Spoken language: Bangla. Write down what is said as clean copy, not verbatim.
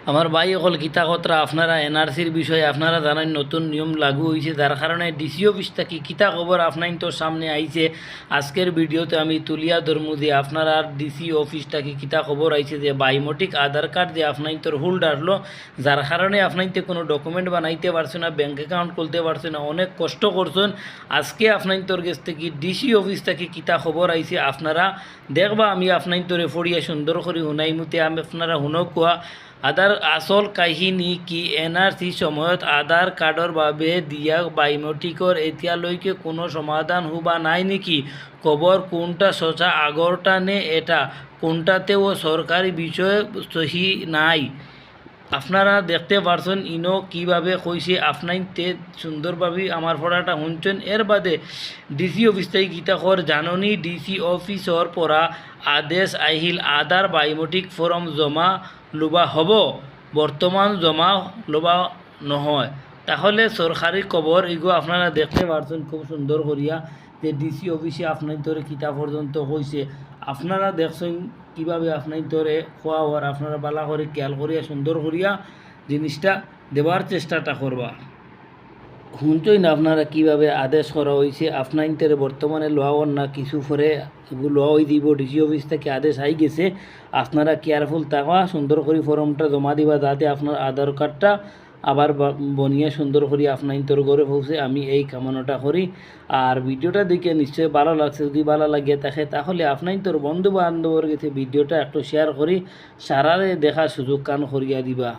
আমার ভাই অকল কিতা কতরা আপনারা এনআরসির বিষয়ে আপনারা জানেন নতুন নিয়ম লাগু হয়েছে, যার কারণে ডিসি অফিস থেকে কিতা খবর আপনার তোর সামনে আইছে। আজকের ভিডিওতে আমি তুলিয়া ধরমু যে আপনারা ডিসি অফিস থেকে কিতা খবর আইছে যে বায়োমেট্রিক আধার কার্ড যে আপনার তোর হোল্ড আসলো, যার কারণে আপনাইতে কোনো ডকুমেন্ট বানাইতে পারছে না, ব্যাঙ্ক অ্যাকাউন্ট খুলতে পারছে না, অনেক কষ্ট করছেন। আজকে আপনার তোর কাছ থেকে ডিসি অফিস থেকে কিতা খবর আইছে আপনারা দেখবা, আমি আপনার তোরে ফড়িয়া সুন্দর করে শুনাইমুতে আমি আপনারা শুনক কোয়া আধার আসল কাহিনী কি। এনআরসি সময়ত আধার কার্ডর বাবে দিয়া বায়োমেট্রিকর এতিয়ালৈকে কোনো সমাধান হবা নাই নেকি? খবর কোনটা সচা, আগরটা নে এটা? কোনটাতেও সরকারি বিষয় সহি নাই। আপনারা দেখতে পারছেন ইনো কিভাবে কইছে, আপনাইতে সুন্দরভাবে আমার পড়াটা শুনছেন। এর বাদে ডিসি অফিস থেকে গীতা কর জাননী ডিসি অফিসর পরা আদেশ আহিল আধার বায়োমেট্রিক ফর্ম জমা লোবা হব, বর্তমান জমা লোবা নহয়। তাহলে সরকারি খবর এগুলো আপনারা দেখতে পারছেন খুব সুন্দর করিয়া যে ডিসি অফিসে আপনার ধরে কিতা পর্যন্ত হয়েছে। আপনারা দেখছেন কীভাবে আপনার ধরে খোয়া হওয়ার, আপনারা বালা করে খেয়াল করিয়া সুন্দর করিয়া জিনিসটা দেওয়ার চেষ্টাটা করবা। শুনছই না আপনারা কীভাবে আদেশ করা হয়েছে। আপনার বর্তমানে লোয়াওয়ার না কিছু পরে লোয়া হয়ে দিব, ডিসি অফিস থেকে আদেশ আই গেছে। আপনারা কেয়ারফুল থাকা, সুন্দর করে ফর্মটা জমা দিবা যাতে আপনার আধার কার্ডটা আবার বনিয়ে সুন্দর করে আপনার তোর ঘরে পৌঁছে। আমি এই কামনাটা করি। আর ভিডিওটা দেখে নিশ্চয়ই ভালো লাগছে। যদি ভালো লাগে থাকে তাহলে আপনার তোর বন্ধু বান্ধবের কাছে ভিডিওটা একটু শেয়ার করি সারারে দেখার সুযোগ কান করিয়া দিবা।